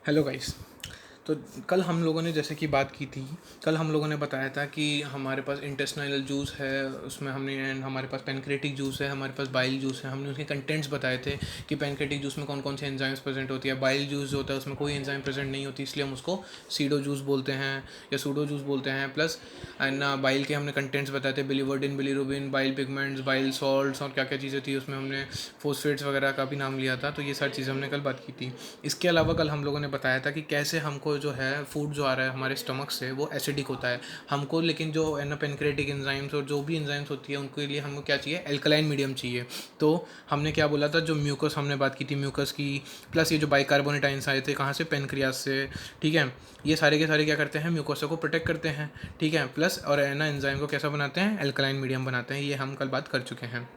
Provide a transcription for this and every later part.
Hello guys. तो कल हम लोगों ने जैसे कि बात की थी, कल हम लोगों ने बताया था कि हमारे पास इंटेस्टाइनल जूस है, उसमें हमने एंड हमारे पास पैनक्रेटिक जूस है, हमारे पास बाइल जूस है। हमने उसके कंटेंट्स बताए थे कि पैनक्रेटिक जूस में कौन कौन से एंजाइम्स प्रेजेंट होती है, बाइल जूस जो होता है उसमें कोई एंजाइम प्रेजेंट नहीं होती, इसलिए हम उसको सीडो जूस बोलते हैं या सूडो जूस बोलते हैं। प्लस एंड बाइल के हमने कंटेंट्स बताए थे, biliverdin, bilirubin, bile pigments, bile salts और क्या क्या चीज़ें थी उसमें, हमने फोस्फेट्स वगैरह का भी नाम लिया था। तो ये सारी चीज़ें हमने कल बात की थी। इसके अलावा कल हम लोगों ने बताया था कि कैसे हमको जो है फूड जो आ रहा है हमारे स्टमक से वो एसिडिक होता है हमको, लेकिन जो है ना पेनक्रेटिक एंजाइम्स और जो भी एंजाइम्स होती है उनके लिए हमको क्या चाहिए, एल्कलाइन मीडियम चाहिए। तो हमने क्या बोला था, जो म्यूकस हमने बात की थी म्यूकस की, प्लस ये जो बाइकार्बोनेट आयंस आए थे कहाँ से, पेनक्रियास से। ठीक है, ये सारे के सारे क्या करते हैं, म्यूकोसा को प्रोटेक्ट करते हैं। ठीक है, प्लस और है ना एंजाइम को कैसा बनाते हैं, एल्कलाइन मीडियम बनाते हैं। ये हम कल बात कर चुके हैं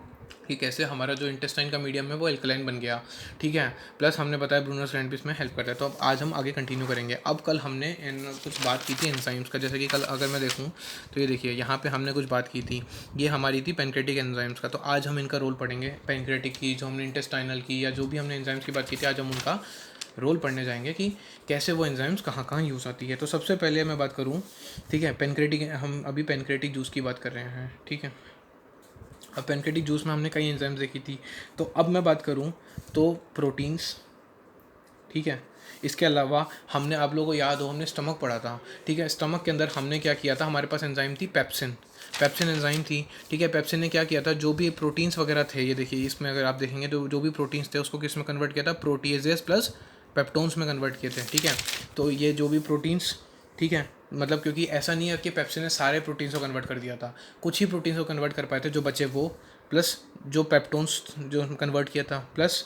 कि कैसे हमारा जो इंटेस्टाइन का मीडियम है वो एल्कलाइन बन गया। ठीक है, प्लस हमने बताया ब्रूनर्स ग्लैंड भी इसमें हेल्प करता है। तो अब आज हम आगे कंटिन्यू करेंगे। अब कल हमने कुछ बात की थी एंजाइम्स का, जैसे कि कल अगर मैं देखूँ तो ये देखिए यहाँ पे हमने कुछ बात की थी, ये हमारी थी पेनक्रेटिक एंजाइम्स का। तो आज हम इनका रोल पढ़ेंगे, पेनक्रेटिक की, जो हमने इंटेस्टाइनल की, या जो भी हमने एंजाइम्स की बात की थी, आज हम उनका रोल पढ़ने जाएंगे कि कैसे वो एंजाइम्स कहाँ कहाँ यूज़ आती है। तो सबसे पहले मैं बात करूँ, ठीक है, पेनक्रेटिक, हम अभी पेनक्रेटिक जूस की बात कर रहे हैं। ठीक है, अब पेनक्रेटिक जूस में हमने कई एंजाइम्स देखी थी। तो अब मैं बात करूँ तो प्रोटीन्स, ठीक है, इसके अलावा हमने, आप लोगों को याद हो, हमने स्टमक पढ़ा था। ठीक है, स्टमक के अंदर हमने क्या किया था, हमारे पास एंजाइम थी पेप्सिन, पेप्सिन एंजाइम थी। ठीक है, पेप्सिन ने क्या किया था, जो भी प्रोटीन्स वगैरह थे, ये देखिए इसमें अगर आप देखेंगे तो जो भी प्रोटीन्स थे उसको किस में कन्वर्ट किया था, प्रोटीएजेस प्लस पेप्टोन्स में कन्वर्ट किए थे। ठीक है, तो ये जो भी प्रोटीन्स, ठीक है, मतलब क्योंकि ऐसा नहीं है कि पेप्सिन ने सारे प्रोटीन्स को कन्वर्ट कर दिया था, कुछ ही प्रोटीन्स को कन्वर्ट कर पाए थे जो बचे वो, प्लस जो पेप्टोन्स जो कन्वर्ट किया था, प्लस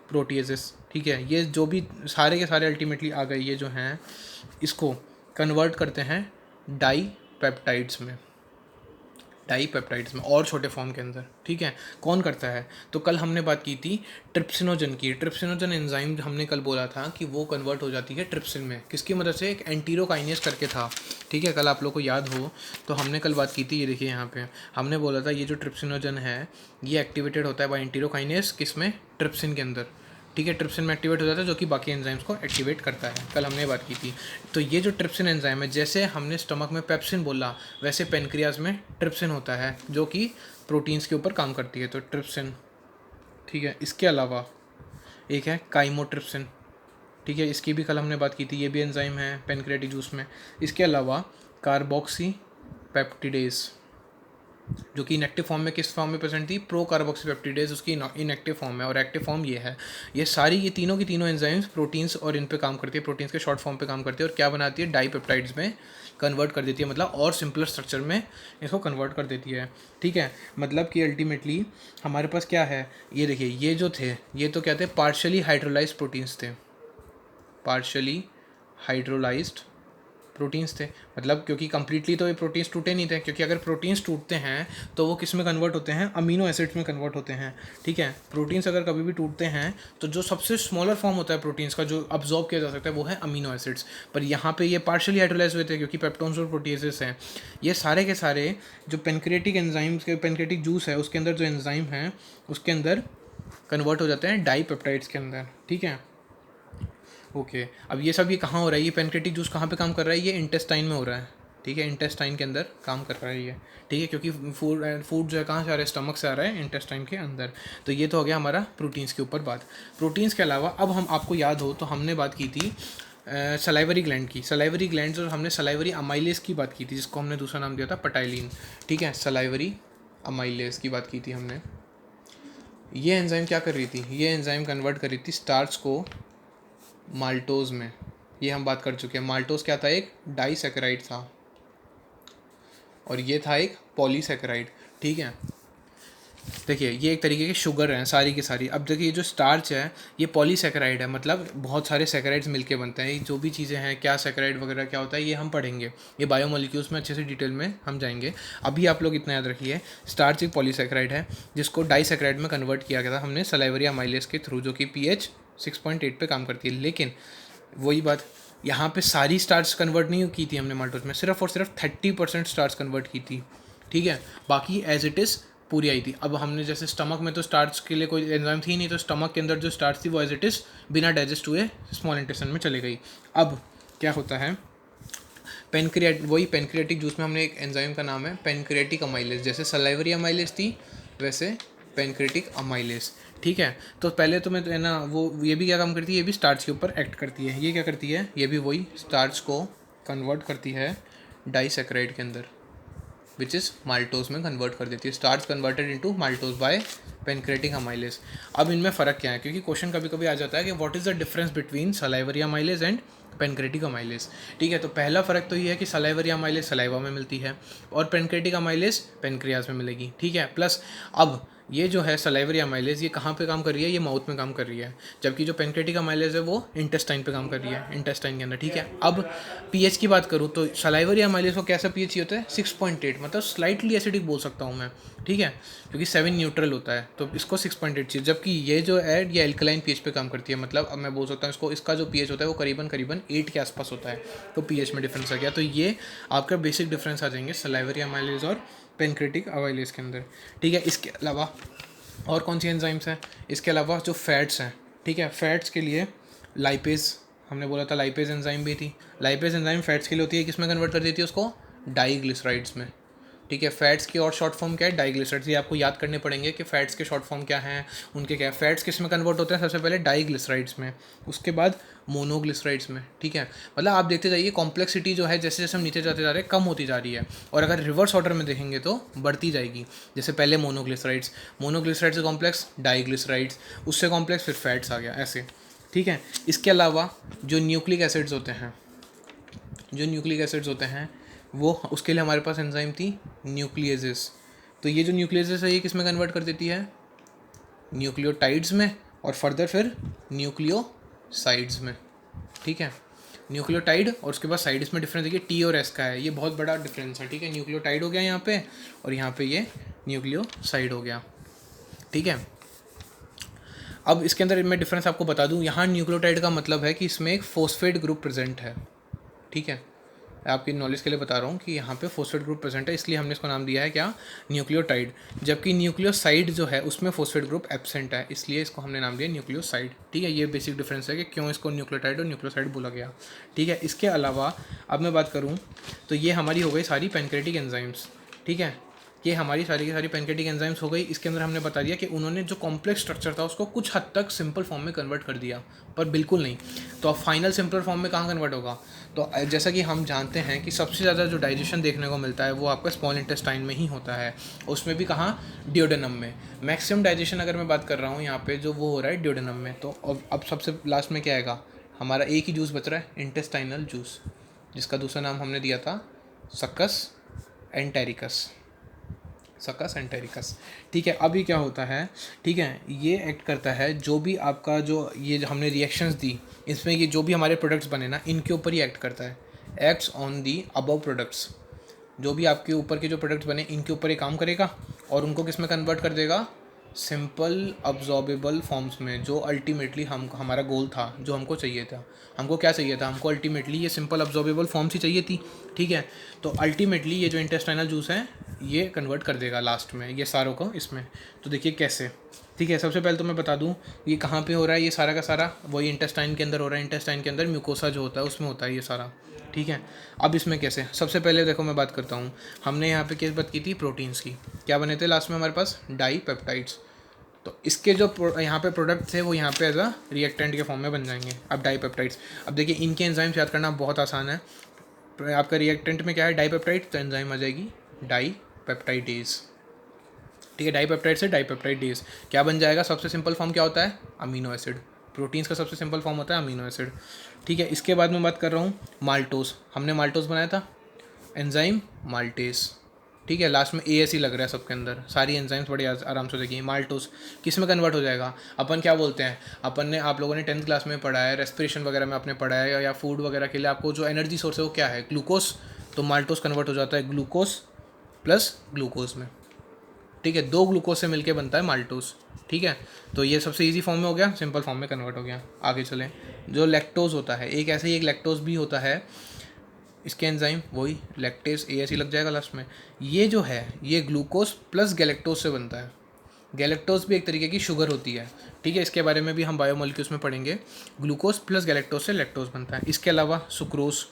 प्रोटीएजेस। ठीक है, ये जो भी सारे के सारे अल्टीमेटली आ गए, ये जो हैं इसको कन्वर्ट करते हैं डाई पेप्टाइड्स में, डाई पेप्टाइड्स में और छोटे फॉर्म के अंदर। ठीक है, कौन करता है, तो कल हमने बात की थी ट्रिप्सिनोजन की। ट्रिप्सिनोजन एंजाइम हमने कल बोला था कि वो कन्वर्ट हो जाती है ट्रिप्सिन में, किसकी मदद से, एक एंटीरोकाइनेस करके था। ठीक है, कल आप लोग को याद हो तो हमने कल बात की थी, ये देखिए यहाँ पे हमने बोला था ये जो ट्रिप्सिनोजन है ये एक्टिवेटेड होता है बाय एंटीरोकाइनेस, किस में, ट्रिप्सिन के अंदर। ठीक है, ट्रिप्सिन में एक्टिवेट हो जाता है जो कि बाकी एंजाइम्स को एक्टिवेट करता है, कल हमने बात की थी। तो ये जो ट्रिप्सिन एंजाइम है, जैसे हमने स्टमक में पेप्सिन बोला वैसे पेनक्रियाज में ट्रिप्सिन होता है जो कि प्रोटीन्स के ऊपर काम करती है, तो ट्रिप्सिन। ठीक है, इसके अलावा एक है काइमोट्रिप्सिन। ठीक है, इसकी भी कल हमने बात की थी, ये भी एंजाइम है पेनक्रेटिक जूस में। इसके अलावा कार्बोक्सी पेप्टिडेज, जो कि इनएक्टिव फॉर्म में किस फॉर्म में प्रेजेंट थी, प्रो कार्बोक्सीपेप्टिडेज उसकी इनएक्टिव फॉर्म है, और एक्टिव फॉर्म ये है। ये सारी, ये तीनों की तीनों एंजाइम्स प्रोटीन्स और इन पे काम करती है, प्रोटीन्स के शॉर्ट फॉर्म पे काम करती है, और क्या बनाती है, डाईपेप्टाइड्स में कन्वर्ट कर देती है, मतलब और सिंपलर स्ट्रक्चर में इसको कन्वर्ट कर देती है। ठीक है, मतलब कि अल्टीमेटली हमारे पास क्या है, ये देखिए ये जो थे, ये तो क्या थे, पार्शली हाइड्रोलाइज्ड प्रोटीन्स थे, पार्शली हाइड्रोलाइज्ड प्रोटीन्स थे। मतलब क्योंकि कंप्लीटली तो ये प्रोटीन्स टूटे नहीं थे, क्योंकि अगर प्रोटीन्स टूटते हैं तो वो किस में कन्वर्ट होते हैं, अमीनो एसिड्स में कन्वर्ट होते हैं। ठीक है, प्रोटीन्स अगर कभी भी टूटते हैं तो जो सबसे स्मॉलर फॉर्म होता है प्रोटीन्स का, जो अब्जॉर्ब किया जा सकता है, वो है अमीनो एसिड्स। पर यहाँ पे ये पार्शियली हाइड्रोलाइज हुए थे क्योंकि पेप्टोन्स और प्रोटीजेस हैं। ये सारे के सारे जो पेनक्रेटिक एंजाइम्स के, पेनक्रेटिक जूस है उसके अंदर जो एंजाइम है उसके अंदर कन्वर्ट हो जाते हैं डाई पेप्टाइड्स के अंदर। ठीक है, ओके, अब ये सब ये कहाँ हो रहा है, ये पेनक्रेटिक जूस कहाँ पे काम कर रहा है, ये इंटेस्टाइन में हो रहा है। ठीक है, इंटेस्टाइन के अंदर काम कर रहा है ये। ठीक है, क्योंकि फूड जो है कहाँ से आ रहा है, स्टमक से आ रहा है, इंटेस्टाइन के अंदर। तो ये तो हो गया हमारा प्रोटीन्स के ऊपर बात। प्रोटीन्स के अलावा अब हम, आपको याद हो तो हमने बात की थी सलाइवरी ग्लैंड की, सलाइवरी ग्लैंड्स, और हमने सलाइवरी अमाइलेस की बात की थी, जिसको हमने दूसरा नाम दिया था पटाइलिन। ठीक है, सलाइवरी अमाइलेस की बात की थी हमने। ये एंजाइम क्या कर रही थी, ये एंजाइम कन्वर्ट कर रही थी स्टार्च को माल्टोज में। ये हम बात कर चुके हैं, माल्टोज क्या था, एक डाइसैकेराइड था, और ये था एक पॉलीसैकेराइड। ठीक है, देखिए ये एक तरीके की शुगर हैं सारी की सारी। अब देखिए ये जो स्टार्च है ये पॉलीसैकेराइड है, मतलब बहुत सारे सैकेराइड्स मिलके बनते हैं। ये जो भी चीज़ें हैं, क्या सैकेराइड वगैरह क्या होता है, ये हम पढ़ेंगे, ये बायोमोलिक्यूल्स में अच्छे से डिटेल में हम जाएंगे। अभी आप लोग इतना याद रखिए, स्टार्च एक पॉलीसैकेराइड है जिसको डाइसैकेराइड में कन्वर्ट किया गया था हमने सलाइवरी अमाइलेज के थ्रू, जो कि pH 6.8 पे काम करती है। लेकिन वही बात, यहाँ पे सारी स्टार्च कन्वर्ट नहीं की थी हमने माल्टोज में, सिर्फ और सिर्फ 30% स्टार्च कन्वर्ट की थी। ठीक है, बाकी एज इट इज़ पूरी आई थी। अब हमने जैसे स्टमक में तो स्टार्च के लिए कोई एंजाइम थी नहीं, तो स्टमक के अंदर जो स्टार्च थी वो एज इट इज़ बिना डाइजेस्ट हुए स्मॉल इंटेस्टाइन में चली गई। अब क्या होता है, वही पेनक्रियाटिक जूस में हमने एक एंजाइम का नाम है पेनक्रियाटिक अमाइलेज। जैसे सलाइवरी अमाइलेज थी वैसे पेनक्रियाटिक अमाइलेज। ठीक है, तो पहले तो मैं तो है ना वो ये भी क्या काम करती है, ये भी स्टार्च के ऊपर एक्ट करती है। ये क्या करती है, ये भी वही स्टार्च को कन्वर्ट करती है डाइसैकेराइड के अंदर, विच इज़ माल्टोज में कन्वर्ट कर देती है। Starch converted into maltose by pancreatic amylase. अब इनमें फ़र्क क्या है, क्योंकि क्वेश्चन कभी कभी आ जाता है कि what is the difference between salivary amylase and pancreatic amylase. ठीक है, तो पहला फ़र्क तो ये है कि सलाइवरी अमाइलेज सलाइवा में मिलती है और पेनक्रियाटिक अमाइलेज पेनक्रियाज में मिलेगी। ठीक है, प्लस अब ये जो है सलाइवरी अमाइलेज ये कहाँ पे काम कर रही है, ये माउथ में काम कर रही है, जबकि जो पेनक्रियाटिक अमाइलेज है वो इंटेस्टाइन पे काम कर रही है, इंटेस्टाइन के अंदर। ठीक है, अब पीएच की बात करूँ तो सलाइवरी अमाइलेज को कैसा पीएच होता है, 6.8, मतलब स्लाइटली एसिडिक बोल सकता हूँ मैं। ठीक है, क्योंकि 7 न्यूट्रल होता है तो इसको 6.8 चाहिए, जबकि ये जो है ये एल्कलाइन पीएच पे काम करती है। मतलब अब मैं बोल सकता हूँ इसको, इसका जो पीएच होता है वो करीबन 8 के आसपास होता है, तो पीएच में डिफरेंस आ गया। तो ये आपका बेसिक डिफरेंस आ जाएंगे सलाइवरी अमाइलेज और पेनक्रियाटिक अमाइलेज के अंदर। ठीक है, इसके अलावा और कौन सी एंजाइम्स हैं, इसके अलावा जो फैट्स हैं। ठीक है, फैट्स के लिए लाइपेज, हमने बोला था लाइपेज एंजाइम भी थी। लाइपेज एंजाइम फैट्स के लिए होती है, किसमें कन्वर्ट कर देती है उसको, डाइग्लिसराइड्स में। ठीक है, फैट्स की और शॉर्ट फॉर्म क्या है, डाइग्लिसराइड्स। ये आपको याद करने पड़ेंगे कि फैट्स के शॉर्ट फॉर्म क्या हैं, उनके क्या है। फैट्स किस में कन्वर्ट होते हैं, सबसे पहले डाइग्लिसराइड्स में, उसके बाद मोनोग्लिसराइड्स में। ठीक है, मतलब आप देखते जाइए कॉम्प्लेक्सिटी जो है जैसे जैसे हम नीचे जाते जा रहे हैं कम होती जा रही है, और अगर रिवर्स ऑर्डर में देखेंगे तो बढ़ती जाएगी। जैसे पहले मोनोग्लिसराइड्स से कॉम्प्लेक्स डाइग्लिसराइड्स, उससे कॉम्प्लेक्स फिर फैट्स आ गया, ऐसे। ठीक है, इसके अलावा जो न्यूक्लिक एसिड्स होते हैं वो, उसके लिए हमारे पास एंजाइम थी न्यूक्लियेजेस। तो ये जो न्यूक्लियेजेस है ये किस में कन्वर्ट कर देती है, न्यूक्लियोटाइड्स में, और फर्दर फिर न्यूक्लियोसाइड्स में। ठीक है, न्यूक्लियोटाइड और उसके बाद साइड, इसमें डिफरेंस देखिए टी और एस का है, ये बहुत बड़ा डिफरेंस है। ठीक है, न्यूक्लियोटाइड हो गया यहाँ पे, और यहाँ पे ये न्यूक्लियोसाइड हो गया। ठीक है, अब इसके अंदर मैं डिफरेंस आपको बता दूँ, यहाँ न्यूक्लियोटाइड का मतलब है कि इसमें एक फोस्फेट ग्रुप प्रेजेंट है। ठीक है, आपकी नॉलेज के लिए बता रहा हूँ कि यहाँ पे फोस्फेट ग्रुप प्रेजेंट है, इसलिए हमने इसको नाम दिया है क्या, न्यूक्लियोटाइड। जबकि न्यूक्लियोसाइड जो है उसमें फोस्फेट ग्रुप एब्सेंट है, इसलिए इसको हमने नाम दिया न्यूक्लियोसाइड। ठीक है, ये बेसिक डिफरेंस है कि क्यों इसको न्यूक्लियोटाइड और न्यूक्लियोसाइड बोला गया। ठीक है, इसके अलावा अब मैं बात करूँ तो ये हमारी हो गई सारी पेनक्रियाटिक एंजाइम्स। ठीक है, ये हमारी सारी की सारी पेनक्रियाटिक एंजाइम्स हो गई। इसके अंदर हमने बता दिया कि उन्होंने जो कॉम्प्लेक्स स्ट्रक्चर था उसको कुछ हद तक सिंपल फॉर्म में कन्वर्ट कर दिया, पर बिल्कुल नहीं। तो अब फाइनल सिंपल फॉर्म में कहाँ कन्वर्ट होगा, तो जैसा कि हम जानते हैं कि सबसे ज़्यादा जो डाइजेशन देखने को मिलता है वो आपका स्मॉल इंटेस्टाइन में ही होता है, उसमें भी कहाँ, ड्यूडेनम में। मैक्सिमम डाइजेशन अगर मैं बात कर रहा हूँ यहाँ पे जो वो हो रहा है ड्यूडेनम में। तो अब सबसे लास्ट में क्या आएगा, हमारा एक ही जूस बच रहा है, इंटेस्टाइनल जूस, जिसका दूसरा नाम हमने दिया था सक्कस एंटेरिकस। ठीक है, अभी क्या होता है, ठीक है, ये एक्ट करता है जो भी आपका जो ये हमने रिएक्शंस दी इसमें, ये जो भी हमारे प्रोडक्ट्स बने ना इनके ऊपर ही एक्ट करता है, acts on the above products. जो भी आपके ऊपर के जो प्रोडक्ट्स बने इनके ऊपर ये काम करेगा और उनको किस में कन्वर्ट कर देगा, सिंपल अब्जॉर्बेबल फॉर्म्स में, जो अल्टीमेटली हमारा गोल था, जो हमको चाहिए था। हमको क्या चाहिए था, हमको अल्टीमेटली ये सिंपल अब्जॉर्बेबल फॉर्म्स ही चाहिए थी। ठीक है, तो अल्टीमेटली ये जो इंटेस्टाइनल जूस है ये कन्वर्ट कर देगा लास्ट में ये सारों को इसमें। तो देखिए कैसे। ठीक है, सबसे पहले तो मैं बता दूं ये कहाँ पे हो रहा है, ये सारा का सारा वही इंटेस्टाइन के अंदर हो रहा है। इंटेस्टाइन के अंदर म्यूकोसा जो होता है उसमें होता है ये सारा। ठीक है, अब इसमें कैसे, सबसे पहले देखो मैं बात करता हूँ, हमने यहाँ पे केस बात की थी प्रोटीन्स की, क्या बने थे लास्ट में हमारे पास, डाईपेप्टाइड्स। तो इसके जो यहाँ पे प्रोडक्ट थे वो यहाँ पे एज अ रिएक्टेंट के फॉर्म में बन जाएंगे। अब डाईपेप्टाइड्स, अब देखिए इनके एंजाइम्स याद करना बहुत आसान है। आपका रिएक्टेंट में क्या है, डाईपेप्टाइड, तो एंजाइम आ जाएगी डाईपेप्टाइडेज। ठीक है, डाईपेप्टाइड से डाईपेप्टाइडेज क्या बन जाएगा, सबसे सिंपल फॉर्म क्या होता है, अमीनो एसिड। प्रोटीन्स का सबसे सिंपल फॉर्म होता है अमीनो एसिड। ठीक है, इसके बाद मैं बात कर रहा हूँ माल्टोस, हमने माल्टोस बनाया था, एंजाइम माल्टेस। ठीक है, लास्ट में ए एस ही लग रहा है सबके अंदर, सारी एंजाइम्स बड़ी आराम से देखिए। माल्टोस किस में कन्वर्ट हो जाएगा, अपन क्या बोलते हैं, अपन ने आप लोगों ने 10th क्लास में पढ़ा है, रेस्पिरेशन वगैरह में आपने पढ़ा है, या फूड वगैरह के लिए आपको जो एनर्जी सोर्स है वो क्या है, ग्लूकोज। तो माल्टोस कन्वर्ट हो जाता है ग्लूकोज प्लस ग्लूकोज में। ठीक है, 2 ग्लूकोज से मिलके बनता है माल्टोस। ठीक है, तो ये सबसे इजी फॉर्म में हो गया, सिंपल फॉर्म में कन्वर्ट हो गया। आगे चलें, जो लैक्टोज होता है, एक ऐसे ही एक लैक्टोज भी होता है इसके एंजाइम वही लैक्टेज ASE लग जाएगा लास्ट में। ये जो है ये ग्लूकोज प्लस गैलेक्टोज से बनता है। गैलेक्टोज भी एक तरीके की शुगर होती है, ठीक है, इसके बारे में भी हम बायोमोलिक्यूल्स में पढ़ेंगे। ग्लूकोज प्लस गैलेक्टोज से लैक्टोज बनता है। इसके अलावा सुक्रोज,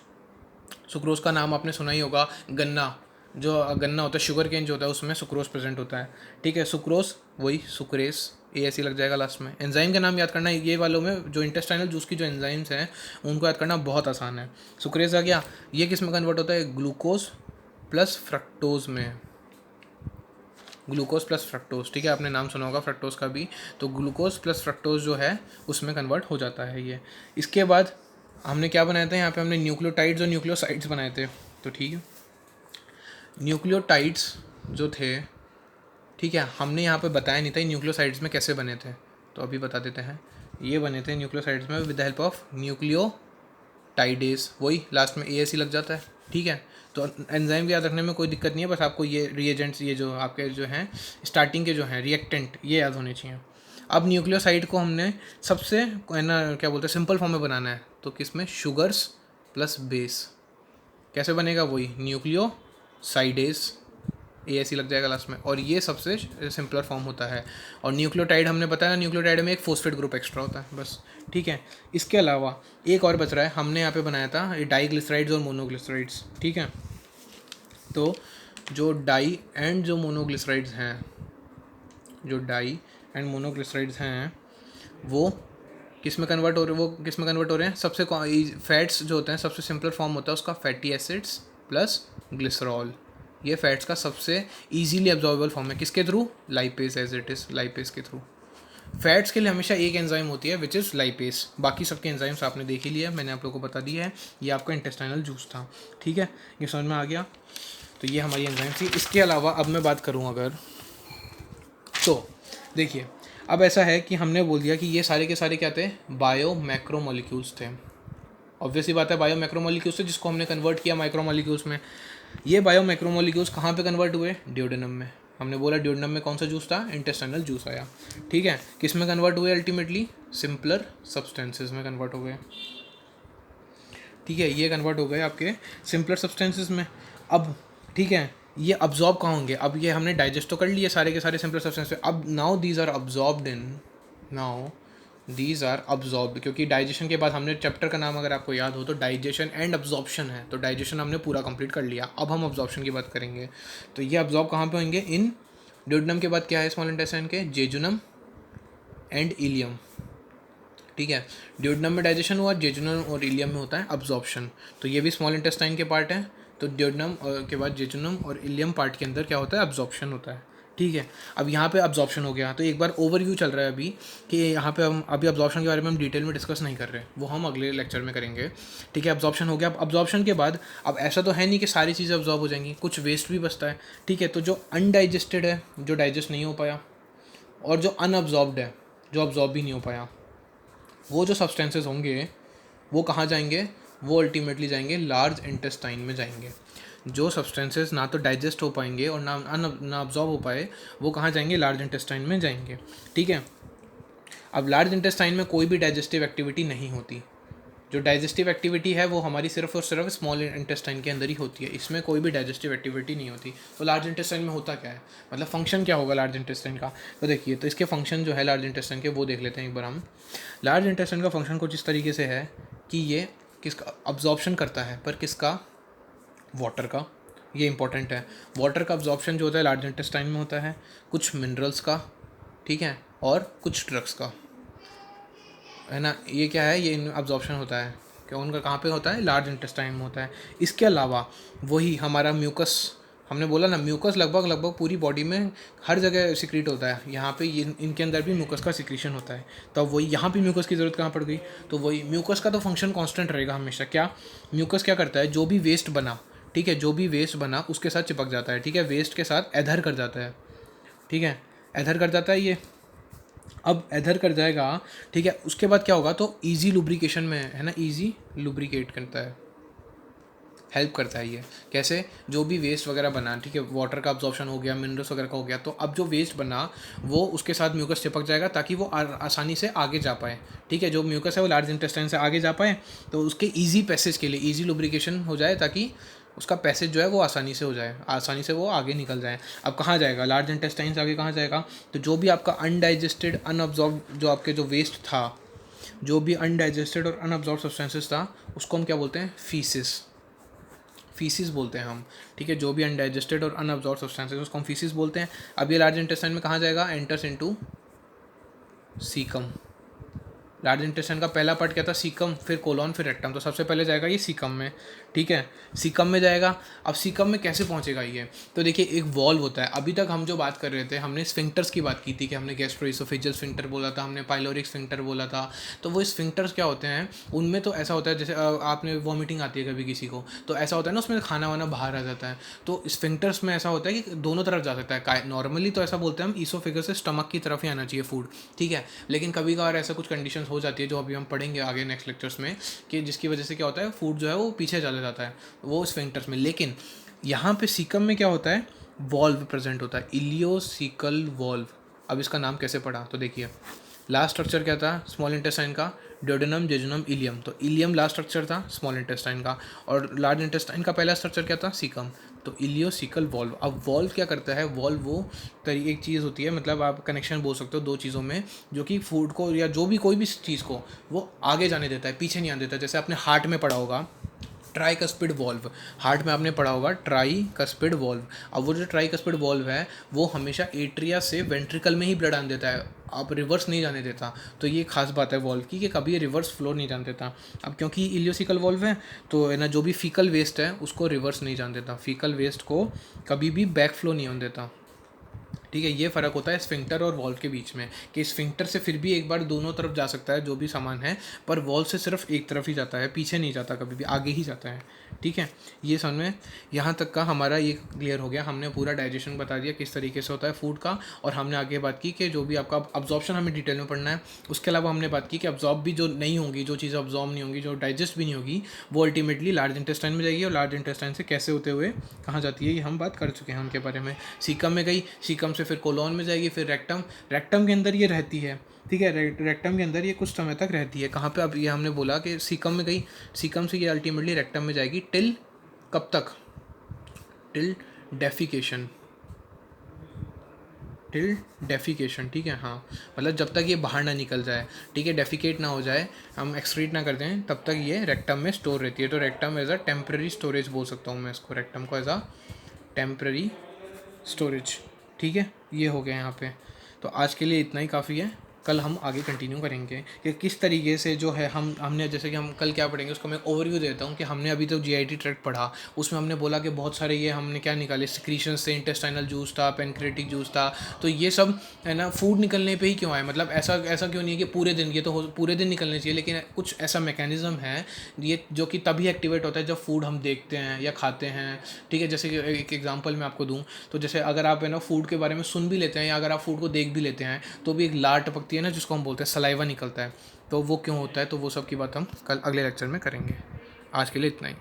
सुक्रोज का नाम आपने सुना ही होगा। गन्ना, जो गन्ना होता है, शुगर केन जो होता है उसमें सुक्रोज प्रेजेंट होता है, ठीक है। सुक्रोज वही सुक्रेस, ASE लग जाएगा लास्ट में। एंजाइम का नाम याद करना है, ये वालों में जो इंटेस्टाइनल जूस की जो एंजाइम्स हैं उनको याद करना बहुत आसान है। सुक्रेज आ गया, ये किस में कन्वर्ट होता है, ग्लूकोज प्लस फ्रक्टोज में, ग्लूकोज प्लस फ्रक्टोज, ठीक है, आपने नाम सुना होगा फ्रक्टोज का भी। तो ग्लूकोज प्लस फ्रक्टोज जो है उसमें कन्वर्ट हो जाता है ये। इसके बाद हमने क्या बनाया था यहाँ पे, हमने न्यूक्लियोटाइड्स और न्यूक्लियोसाइड्स बनाए थे। तो ठीक है, न्यूक्लियोटाइड्स जो थे, ठीक है, हमने यहाँ पे बताया नहीं था न्यूक्लियोसाइड्स में कैसे बने थे, तो अभी बता देते हैं। ये बने थे न्यूक्लियोसाइड्स में with the help of nucleotidase, वही लास्ट में ASE लग जाता है, ठीक है। तो एंजाइम याद रखने में कोई दिक्कत नहीं है, बस आपको ये रिएजेंट्स, ये जो आपके जो हैं स्टार्टिंग के जो हैं रिएक्टेंट, ये याद होने चाहिए। अब न्यूक्लियोसाइड को हमने सबसे ना क्या बोलते हैं सिंपल फॉर्म में बनाना है, तो किस में, शुगर्स प्लस बेस। कैसे बनेगा, वही न्यूक्लियोसाइडेज, ASE लग जाएगा लास्ट में, और ये सबसे सिंपलर फॉर्म होता है। और न्यूक्लियोटाइड हमने बताया, न्यूक्लियोटाइड में एक फोस्फेट ग्रुप एक्स्ट्रा होता है बस, ठीक है। इसके अलावा एक और बच रहा है, हमने यहाँ पे बनाया था ये डाईग्लिसराइड्स और मोनोग्लिसराइड्स, ठीक है। तो जो डाई एंड जो मोनोग्लिसराइड्स हैं, जो डाई एंड मोनोग्लिसराइड्स हैं वो किस में कन्वर्ट हो रहे हैं, वो किस में कन्वर्ट हो रहे हैं, सबसे फैट्स जो होते हैं सबसे सिंपलर फॉर्म होता है उसका फैटी एसिड्स प्लस ग्लिसरॉल। ये फैट्स का सबसे इजीली एब्जॉर्बेबल फॉर्म है, किसके through, lipase, as it is lipase के थ्रू। फैट्स के लिए हमेशा एक एंजाइम होती है विच इज़ लाइपेज, बाकी सबके एंजाइम्स आपने देख ही लिया, मैंने आप लोगों को बता दिया है। ये आपका इंटेस्टाइनल जूस था, ठीक है, ये समझ में आ गया। तो ये हमारी एंजाइम थी। इसके अलावा अब मैं बात करूँ अगर, तो देखिए अब ऐसा है कि हमने बोल दिया कि ये सारे के सारे क्या थे, बायो मैक्रोमोलिक्यूल्स थे। ऑब्वियसली बात है, बायो मैक्रोमोलिक्यूल्स थे जिसको हमने कन्वर्ट किया माइक्रोमोलिक्यूल्स में। ये बायो मैक्रोमोलिक्यूल्स कहाँ पे कन्वर्ट हुए, ड्यूडेनम में। हमने बोला ड्यूडेनम में कौन सा जूस था, इंटेस्टाइनल जूस आया, ठीक है। किस में कन्वर्ट हुए, अल्टीमेटली सिंपलर सब्सटेंसेस में कन्वर्ट हो गए, ठीक है। ये कन्वर्ट हो गए आपके सिंपलर सब्सटेंसेस में। अब ठीक है, ये अब्जॉर्ब कहाँ होंगे, अब ये हमने डाइजेस्ट तो कर लिए सारे के सारे सिंपलर सब्सटेंस। अब now these are absorbed in, now these are absorbed, क्योंकि डाइजेशन के बाद हमने चैप्टर का नाम अगर आपको याद हो तो डाइजेशन एंड अब्जॉर्प्शन है, तो डाइजेशन हमने पूरा कंप्लीट कर लिया। अब हम अब्जॉर्प्शन की बात करेंगे। तो ये अब्जॉर्ब कहाँ पे होंगे, इन ड्यूडेनम के बाद क्या है स्मॉल इंटेस्टाइन के, जेजुनम एंड इलियम, ठीक है। ड्यूडेनम में डाइजेशन हुआ, जेजुनम और इलियम में होता है अब्जॉर्प्शन। तो ये भी स्मॉल इंटेस्टाइन के पार्ट है। तो ड्यूडेनम के बाद जेजुनम और इलियम पार्ट के अंदर क्या होता है, अब्जॉर्प्शन होता है, ठीक है। अब यहाँ पे अब्जॉर्प्शन हो गया, तो एक बार ओवरव्यू चल रहा है अभी कि यहाँ पे हम अभी अब्जॉर्प्शन के बारे में हम डिटेल में डिस्कस नहीं कर रहे, वो हम अगले लेक्चर में करेंगे, ठीक है। अब्जॉर्प्शन हो गया। अब अब्जॉर्प्शन के बाद अब ऐसा तो है नहीं कि सारी चीज़ें अब्जॉर्ब हो जाएंगी, कुछ वेस्ट भी बचता है, ठीक है। तो जो अनडाइजेस्टेड है, जो डाइजेस्ट नहीं हो पाया, और जो अनअब्जॉर्ब्ड है, जो अब्जॉर्ब भी नहीं हो पाया, वो जो सब्सटेंसेस होंगे वो कहाँ जाएंगे, वो अल्टीमेटली जाएंगे लार्ज इंटेस्टाइन में जाएंगे। जो सब्सटेंसेस ना तो डाइजेस्ट हो पाएंगे और ना अब्जॉर्ब हो पाए, वो कहाँ जाएंगे, लार्ज इंटेस्टाइन में जाएंगे, ठीक है। अब लार्ज इंटेस्टाइन में कोई भी डाइजेस्टिव एक्टिविटी नहीं होती। जो डाइजेस्टिव एक्टिविटी है वो हमारी सिर्फ और सिर्फ स्मॉल इंटेस्टाइन के अंदर ही होती है, इसमें कोई भी डाइजेस्टिव एक्टिविटी नहीं होती। तो लार्ज इंटेस्टाइन में होता क्या है, मतलब फंक्शन क्या होगा लार्ज इंटेस्टाइन का, तो देखिए, तो इसके फंक्शन जो है लार्ज इंटेस्टाइन के वो देख लेते हैं एक बार हम। लार्ज इंटेस्टाइन का फंक्शन कुछ इस तरीके से है कि ये किसका अब्जॉर्प्शन करता है, पर किसका, वाटर का। ये इंपॉर्टेंट है, वाटर का अब्जॉर्प्शन जो होता है लार्ज इंटेस्टाइन में होता है, कुछ मिनरल्स का, ठीक है, और कुछ ड्रग्स का, है ना। ये क्या है, ये अब्जॉर्प्शन होता है, क्या उनका कहाँ पे होता है, लार्ज इंटेस्टाइन में होता है। इसके अलावा वही हमारा म्यूकस, हमने बोला ना म्यूकस लगभग पूरी बॉडी में हर जगह सिक्रीट होता है, यहाँ पे ये इनके अंदर भी म्यूकस का सिक्रीशन होता है। तो वही यहाँ पे म्यूकस की ज़रूरत कहाँ पड़ गई, तो वही म्यूकस का तो फंक्शन कांस्टेंट रहेगा हमेशा। क्या म्यूकस क्या करता है, जो भी वेस्ट बना, ठीक है, जो भी वेस्ट बना उसके साथ चिपक जाता है, ठीक है, वेस्ट के साथ एधर कर जाता है, ठीक है, एधर कर जाता है ये। अब एधर कर जाएगा, ठीक है, उसके बाद क्या होगा, तो ईजी लुब्रिकेशन में है ना, ईजी लुब्रिकेट करता है, हेल्प करता है ये। कैसे? जो भी वेस्ट वगैरह बना, ठीक है, वाटर का अब्जॉर्प्शन हो गया, मिनरल्स वगैरह का हो गया, तो अब जो वेस्ट बना वो उसके साथ म्यूकस चिपक जाएगा ताकि वो आसानी से आगे जा पाए। ठीक है, जो म्यूकस है वो लार्ज इंटेस्टाइन से आगे जा पाए, तो उसके ईजी पैसेज के लिए ईजी लुब्रिकेशन हो जाए, ताकि उसका पैसेज जो है वो आसानी से हो जाए, आसानी से वो आगे निकल जाए। अब कहाँ जाएगा? लार्ज इंटेस्टाइन से आगे कहाँ जाएगा? तो जो भी आपका अनडाइजेस्टेड अनअब्जॉर्ब जो आपके जो वेस्ट था, जो भी अनडाइजेस्टेड और अनअब्जॉर्ब सब्सटेंसेस था, उसको हम क्या बोलते हैं? फीसिस। फीसिस बोलते हैं हम। ठीक है, जो भी अनडाइजेस्टेड और अनअब्जॉर्ब सब्सटेंसेस उसको हम फीसिस बोलते हैं। अब ये लार्ज इंटेस्टाइन में कहाँ जाएगा? Enters into caecum. Large intestine का पहला पार्ट क्या था? सीकम, फिर कोलॉन, फिर रेक्टम। तो सबसे पहले जाएगा ये सीकम में। ठीक है, सीकम में जाएगा। अब सीकम में कैसे पहुंचेगा ये? तो देखिए, एक वॉल्व होता है। अभी तक हम जो बात कर रहे थे, हमने स्फिंक्टर्स की बात की थी कि हमने गैस्ट्रोइसोफेजियल स्फिंक्टर बोला था, हमने पाइलोरिक स्फिंक्टर बोला था। तो वो स्फिंक्टर्स क्या होते हैं? उनमें तो ऐसा होता है जैसे आपने वॉमिटिंग आती है कभी किसी को, तो ऐसा होता है ना, उसमें खाना वाना बाहर आ जाता है। तो स्फिंक्टर्स में ऐसा होता है कि दोनों तरफ जा सकता है। नॉर्मली तो ऐसा बोलते हैं हम, ईसोफेगस से स्टमक की तरफ ही आना चाहिए फूड। ठीक है, लेकिन कभी कभार ऐसा कुछ कंडीशन हो जाती है जो अभी हम पढ़ेंगे आगे नेक्स्ट लेक्चर्स में, कि जिसकी वजह से क्या होता है, फूड जो है वो पीछे चला जाता है, वो स्फिंक्टर्स में। लेकिन यहाँ पे सीकम में क्या होता है? वॉल्व प्रेजेंट होता है, इलियोसिकल वॉल्व। अब इसका नाम कैसे पड़ा? तो देखिए, लास्ट स्ट्रक्चर क्या था स्मॉल इंटेस्टाइन का? Duodenum, jejunum, ilium. तो इलियम लास्ट स्ट्रक्चर था स्मॉल इंटेस्टाइन का, और लार्ज इंटेस्टाइन का पहला स्ट्रक्चर क्या था? सीकम। तो इलियोसिकल वॉल्व। अब वॉल्व क्या करता है? वॉल्व वो एक चीज़ होती है, मतलब आप कनेक्शन बोल सकते हो दो चीज़ों में, जो कि फूड को या जो भी कोई भी चीज़ को वो आगे जाने देता है, पीछे नहीं आने देता। जैसे आपने हार्ट में पढ़ा होगा ट्राइकस्पिड वॉल्व, हार्ट में आपने पढ़ा होगा ट्राइकस्पिड वॉल्व। अब वो जो ट्राइकस्पिड वॉल्व है वो हमेशा एट्रिया से वेंट्रिकल में ही ब्लड आने देता है, अब रिवर्स नहीं जाने देता। तो ये खास बात है वॉल्व की, कि कभी ये रिवर्स फ्लो नहीं जाने देता। अब क्योंकि इलियोसिकल वॉल्व है, तो है ना, जो भी फीकल वेस्ट है उसको रिवर्स नहीं जाने देता, फीकल वेस्ट को कभी भी बैक फ्लो नहीं होने देता। ठीक है, ये फ़र्क होता है स्फिंक्टर और वॉल्व के बीच में, कि स्फिंक्टर से फिर भी एक बार दोनों तरफ जा सकता है जो भी सामान है, पर वॉल्व से सिर्फ एक तरफ ही जाता है, पीछे नहीं जाता, कभी भी आगे ही जाता है। ठीक है, ये समझ में, यहाँ तक का हमारा ये क्लियर हो गया। हमने पूरा डाइजेशन बता दिया किस तरीके से होता है फूड का, और हमने आगे बात की कि जो भी आपका अब्जॉर्प्शन हमें डिटेल में पढ़ना है। उसके अलावा हमने बात की कि अब्जॉर्ब भी जो नहीं होंगी, जो चीज़ें अब्जॉर्ब नहीं होंगी, जो डाइजेस्ट भी नहीं होगी, वो अल्टीमेटली लार्ज इंटेस्टाइन में जाएगी, और लार्ज इंटेस्टाइन से कैसे होते हुए कहाँ जाती है, ये हम बात कर चुके हैं उनके बारे में। सीकम में गई, सीकम से फिर कोलोन में जाएगी, फिर रेक्टम, रेक्टम के अंदर ये रहती है। ठीक है, रेक्टम के अंदर ये कुछ समय तक रहती है। कहाँ पे? अब ये हमने बोला कि सीकम में गई, सीकम से ये अल्टीमेटली रेक्टम में जाएगी, टिल कब तक? Till defecation, till defecation. ठीक है, हाँ, मतलब जब तक ये बाहर ना निकल जाए, ठीक है, डेफिकेट ना हो जाए, हम एक्सक्रीट ना कर दें, तब तक ये रेक्टम में स्टोर रहती है। तो rectum as a temporary storage बोल सकता हूँ मैं इसको, रेक्टम को एज अ टेम्प्रेरी स्टोरेज। ठीक है, ये हो गया यहाँ पे। तो आज के लिए इतना ही काफ़ी है। कल हम आगे कंटिन्यू करेंगे कि किस तरीके से जो है हमने जैसे कि हम कल क्या पढ़ेंगे उसको मैं ओवरव्यू देता हूँ। कि हमने अभी तो जीआईटी ट्रैक्ट पढ़ा, उसमें हमने बोला कि बहुत सारे ये हमने क्या निकाले, सिक्रीशन से, इंटेस्टाइनल जूस था, पेनक्रेटिक जूस था। तो ये सब है ना फूड निकलने पे ही क्यों आए, मतलब ऐसा ऐसा क्यों नहीं है कि पूरे दिन, ये तो पूरे दिन निकलने चाहिए, लेकिन कुछ ऐसा मैकेनिज्म है ये जो कि तभी एक्टिवेट होता है जब फूड हम देखते हैं या खाते हैं। ठीक है, जैसे कि एक एग्जांपल मैं आपको दूं, तो जैसे अगर आप है ना फूड के बारे में सुन भी लेते हैं या अगर आप फूड को देख भी लेते हैं, तो भी एक लार टपकती है ना, जिसको हम बोलते हैं सलाइवा निकलता है। तो वो क्यों होता है, तो वो सब की बात हम कल अगले लेक्चर में करेंगे। आज के लिए इतना ही।